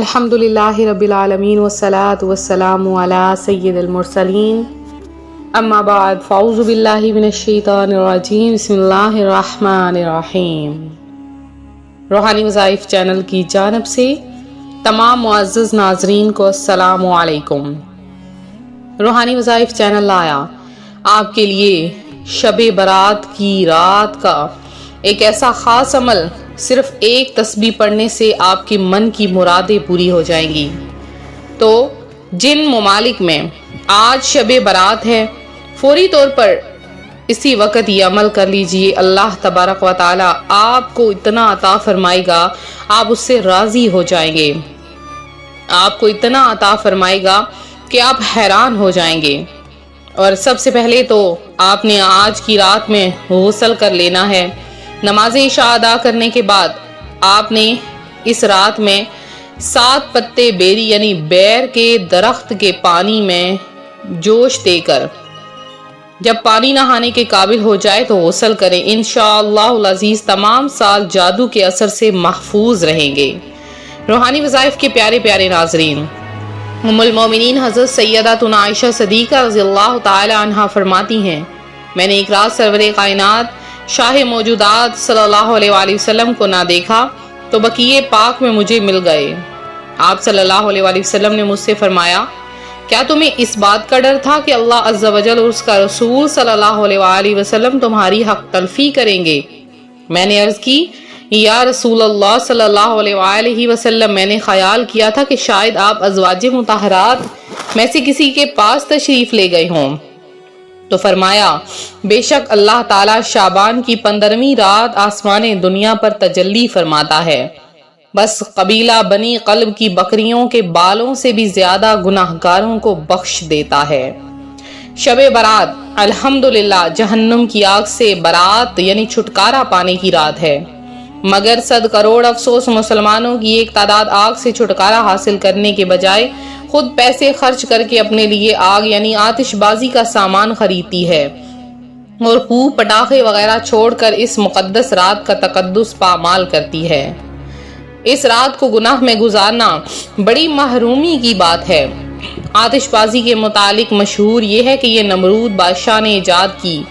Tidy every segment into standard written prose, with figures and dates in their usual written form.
الحمدللہ رب العالمین والصلاة والسلام علی سید المرسلین اما بعد فاعوذ باللہ من الشیطان الرجیم بسم اللہ الرحمن الرحیم۔ روحانی وظائف چینل کی جانب سے تمام معزز ناظرین کو السلام علیکم۔ روحانی وظائف چینل لایا آپ کے لیے شب برات کی رات کا ایک ایسا خاص عمل، صرف ایک تسبیح پڑھنے سے آپ کی من کی مرادیں پوری ہو جائیں گی۔ تو جن ممالک میں آج شب برات ہے، فوری طور پر اسی وقت یہ عمل کر لیجئے۔ اللہ تبارک و تعالی آپ کو اتنا عطا فرمائے گا، آپ اس سے راضی ہو جائیں گے۔ آپ کو اتنا عطا فرمائے گا کہ آپ حیران ہو جائیں گے۔ اور سب سے پہلے تو آپ نے آج کی رات میں غسل کر لینا ہے۔ نماز عشاء ادا کرنے کے بعد آپ نے اس رات میں 7 پتے بیری یعنی بیر کے درخت کے پانی میں جوش دے کر جب پانی نہانے کے قابل ہو جائے تو غسل کریں۔ انشاءاللہ العزیز تمام سال جادو کے اثر سے محفوظ رہیں گے۔ روحانی وظائف کے پیارے پیارے ناظرین، ام المومنین حضرت سیدتنا عائشہ صدیقہ رضی اللہ تعالی عنہا فرماتی ہیں، میں نے ایک رات سرور کائنات شاہ موجودات صلی اللہ علیہ وآلہ وسلم کو نہ دیکھا تو بقیع پاک میں مجھے مل گئے۔ آپ صلی اللہ علیہ وآلہ وسلم نے مجھ سے فرمایا، کیا تمہیں اس بات کا ڈر تھا کہ اللہ عز و جل اور اس کا رسول صلی اللہ علیہ وآلہ وسلم تمہاری حق تلفی کریں گے؟ میں نے عرض کی، یا رسول اللہ صلی اللہ علیہ وآلہ وسلم، میں نے خیال کیا تھا کہ شاید آپ ازواج مطہرات میں سے کسی کے پاس تشریف لے گئے ہوں۔ تو فرمایا، بے شک اللہ تعالیٰ شعبان کی 15ویں رات آسمان دنیا پر تجلی فرماتا ہے، بس قبیلہ بنی قلب کی بکریوں کے بالوں سے بھی زیادہ گناہگاروں کو بخش دیتا ہے۔ شب برات الحمدللہ جہنم کی آگ سے برات یعنی چھٹکارا پانے کی رات ہے، مگر 100 کروڑ افسوس مسلمانوں کی ایک تعداد آگ سے چھٹکارا حاصل کرنے کے بجائے خود پیسے خرچ کر کے اپنے لیے آگ یعنی آتش بازی کا سامان خریدتی ہے اور خوب پٹاخے وغیرہ چھوڑ کر اس مقدس رات کا تقدس پامال کرتی ہے۔ اس رات کو گناہ میں گزارنا بڑی محرومی کی بات ہے۔ آتش بازی کے متعلق مشہور یہ ہے کہ یہ نمرود بادشاہ نے ایجاد کی،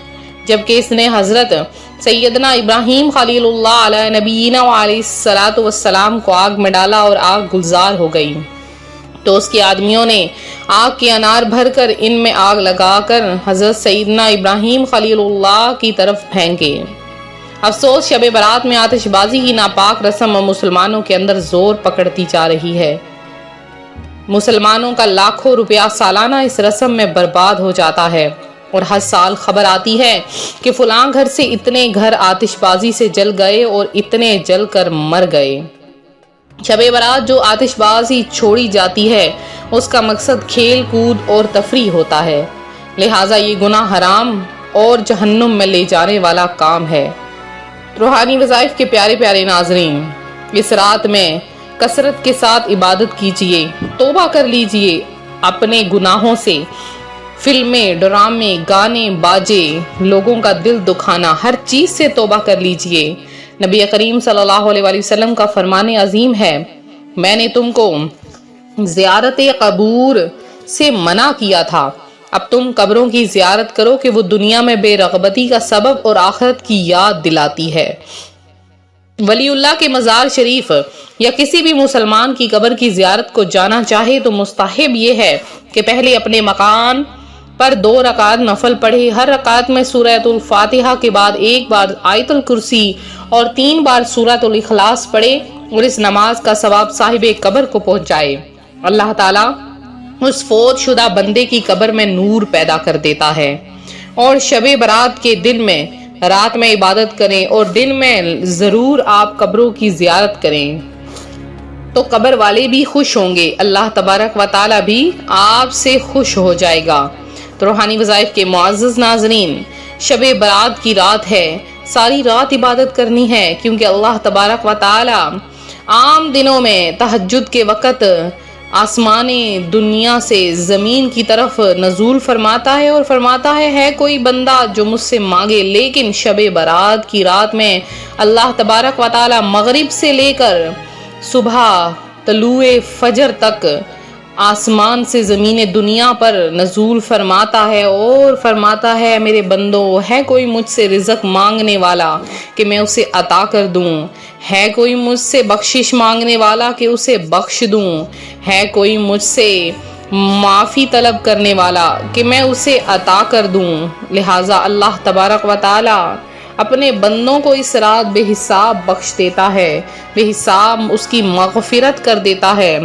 جبکہ اس نے حضرت سیدنا ابراہیم خلیل اللہ علیہ نبینا علیہ الصلاۃ والسلام کو آگ میں ڈالا اور آگ گلزار ہو گئی، تو اس کے آدمیوں نے آگ کے انار بھر کر ان میں آگ لگا کر حضرت سیدنا ابراہیم خلیل اللہ کی طرف پھینکے۔ افسوس شب برات میں آتش بازی کی ناپاک رسم مسلمانوں کے اندر زور پکڑتی جا رہی ہے۔ مسلمانوں کا لاکھوں روپیہ سالانہ اس رسم میں برباد ہو جاتا ہے، اور ہر سال خبر آتی ہے کہ فلاں گھر سے اتنے گھر آتش بازی سے جل گئے اور اتنے جل کر مر گئے۔ شب برات جو آتش بازی چھوڑی جاتی ہے اس کا مقصد کھیل کود اور تفریح ہوتا ہے، لہٰذا یہ گناہ حرام اور جہنم میں لے جانے والا کام ہے۔ روحانی وظائف کے پیارے پیارے ناظرین، اس رات میں کثرت کے ساتھ عبادت کیجئے، توبہ کر لیجئے اپنے گناہوں سے۔ فلمیں، ڈرامے، گانے، باجے، لوگوں کا دل دکھانا، ہر چیز سے توبہ کر لیجئے۔ نبی کریم صلی اللہ علیہ وآلہ وسلم کا فرمان عظیم ہے، میں نے تم کو زیارت قبور سے منع کیا تھا، اب تم قبروں کی زیارت کرو کہ وہ دنیا میں بے رغبتی کا سبب اور آخرت کی یاد دلاتی ہے۔ ولی اللہ کے مزار شریف یا کسی بھی مسلمان کی قبر کی زیارت کو جانا چاہے تو مستحب یہ ہے کہ پہلے اپنے مکان پر 2 رکعت نفل پڑھے، ہر رکعت میں سورۃ الفاتحہ کے بعد 1 بار آیت الکرسی اور 3 بار سورۃ الاخلاص پڑھے اور اس نماز کا ثواب صاحب قبر کو پہنچائے۔ اللہ تعالیٰ اس فوت شدہ بندے کی قبر میں نور پیدا کر دیتا ہے۔ اور شب برات کے دن میں رات میں عبادت کریں اور دن میں ضرور آپ قبروں کی زیارت کریں تو قبر والے بھی خوش ہوں گے، اللہ تبارک و تعالیٰ بھی آپ سے خوش ہو جائے گا۔ تو روحانی وظائف کے معزز ناظرین، شب برات کی رات ہے، ساری رات عبادت کرنی ہے، کیونکہ اللہ تبارک و تعالیٰ عام دنوں میں تہجد کے وقت آسمان دنیا سے زمین کی طرف نزول فرماتا ہے اور فرماتا ہے کوئی بندہ جو مجھ سے مانگے، لیکن شب برات کی رات میں اللہ تبارک و تعالیٰ مغرب سے لے کر صبح طلوع فجر تک آسمان سے زمین دنیا پر نزول فرماتا ہے اور فرماتا ہے میرے بندو ہے کوئی مجھ سے رزق مانگنے والا کہ میں اسے عطا کر دوں، ہے کوئی مجھ سے بخشش مانگنے والا کہ اسے بخش دوں، ہے کوئی مجھ سے معافی طلب کرنے والا کہ میں اسے عطا کر دوں۔ لہٰذا اللہ تبارک و تعالی اپنے بندوں کو اس رات بے حساب بخش دیتا ہے، بے حساب اس کی مغفرت کر دیتا ہے۔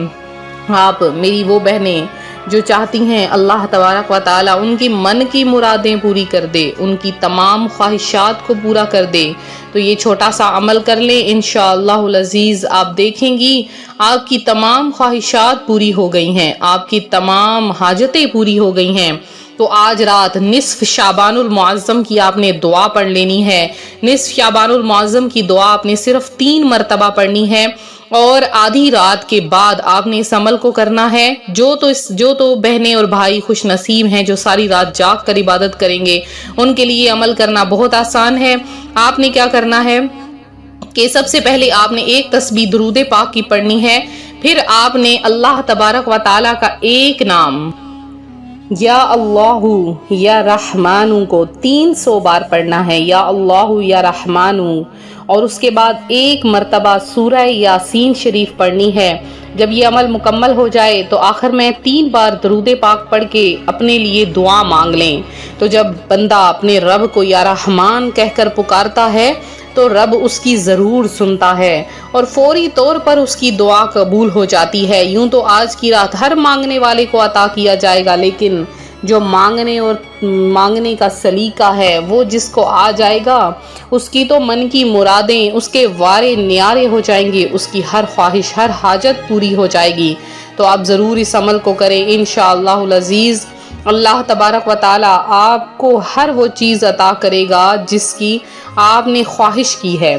آپ میری وہ بہنیں جو چاہتی ہیں اللہ تبارک و تعالیٰ ان کی من کی مرادیں پوری کر دے، ان کی تمام خواہشات کو پورا کر دے، تو یہ چھوٹا سا عمل کر لیں، انشاءاللہ العزیز آپ دیکھیں گی آپ کی تمام خواہشات پوری ہو گئی ہیں، آپ کی تمام حاجتیں پوری ہو گئی ہیں۔ تو آج رات نصف شعبان المعظم کی آپ نے دعا پڑھ لینی ہے، نصف شعبان المعظم کی دعا آپ نے صرف 3 مرتبہ پڑھنی ہے، اور آدھی رات کے بعد آپ نے اس عمل کو کرنا ہے۔ جو تو بہنیں اور بھائی خوش نصیب ہیں جو ساری رات جاگ کر عبادت کریں گے، ان کے لیے عمل کرنا بہت آسان ہے۔ آپ نے کیا کرنا ہے کہ سب سے پہلے آپ نے ایک تسبیح درود پاک کی پڑھنی ہے، پھر آپ نے اللہ تبارک و تعالیٰ کا ایک نام یا اللہ یا رحمان کو 300 بار پڑھنا ہے، یا اللہ یا رحمان، اور اس کے بعد ایک مرتبہ سورہ یاسین شریف پڑھنی ہے۔ جب یہ عمل مکمل ہو جائے تو آخر میں 3 بار درود پاک پڑھ کے اپنے لیے دعا مانگ لیں۔ تو جب بندہ اپنے رب کو یا رحمان کہہ کر پکارتا ہے تو رب اس کی ضرور سنتا ہے اور فوری طور پر اس کی دعا قبول ہو جاتی ہے۔ یوں تو آج کی رات ہر مانگنے والے کو عطا کیا جائے گا، لیکن جو مانگنے کا سلیقہ ہے وہ جس کو آ جائے گا اس کی تو من کی مرادیں اس کے وارے نیارے ہو جائیں گے، اس کی ہر خواہش ہر حاجت پوری ہو جائے گی۔ تو آپ ضرور اس عمل کو کریں، انشاءاللہ العزیز اللہ تبارک و تعالی آپ کو ہر وہ چیز عطا کرے گا جس کی آپ نے خواہش کی ہے۔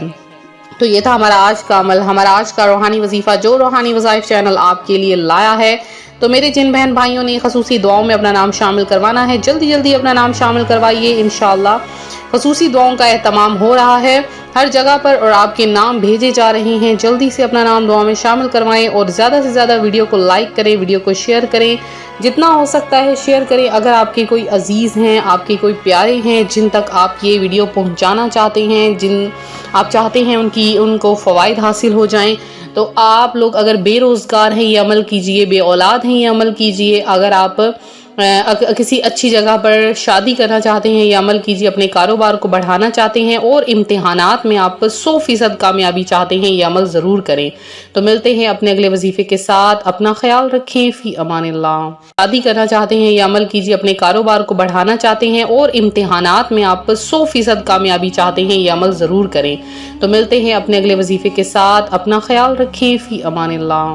تو یہ تھا ہمارا آج کا عمل، ہمارا آج کا روحانی وظیفہ جو روحانی وظائف چینل آپ کے لیے لایا ہے۔ تو میرے جن بہن بھائیوں نے خصوصی دعاؤں میں اپنا نام شامل کروانا ہے، جلدی جلدی اپنا نام شامل کروائیے، انشاءاللہ خصوصی دعاؤں کا اہتمام ہو رہا ہے ہر جگہ پر اور آپ کے نام بھیجے جا رہے ہیں۔ جلدی سے اپنا نام دعا میں شامل کروائیں اور زیادہ سے زیادہ ویڈیو کو لائک کریں، ویڈیو کو شیئر کریں، جتنا ہو سکتا ہے شیئر کریں۔ اگر آپ کے کوئی عزیز ہیں، آپ کے کوئی پیارے ہیں جن تک آپ یہ ویڈیو پہنچانا چاہتے ہیں، جن آپ چاہتے ہیں ان کو فوائد حاصل ہو جائیں، تو آپ لوگ اگر بے روزگار ہیں یہ عمل کیجئے، بے اولاد ہیں یہ عمل کیجئے، اگر آپ کسی اچھی جگہ پر شادی کرنا چاہتے ہیں یہ عمل کیجئے، اپنے کاروبار کو بڑھانا چاہتے ہیں اور امتحانات میں آپ 100% کامیابی چاہتے ہیں یہ عمل ضرور کریں۔ تو ملتے ہیں اپنے اگلے وظیفے کے ساتھ، اپنا خیال رکھیں، فی امان اللہ۔ شادی کرنا چاہتے ہیں یہ عمل کیجئے، اپنے کاروبار کو بڑھانا چاہتے ہیں اور امتحانات میں آپ 100% کامیابی چاہتے ہیں یہ عمل ضرور کریں۔ تو ملتے ہیں اپنے اگلے وظیفے کے ساتھ، اپنا خیال رکھیں، فی امان اللہ۔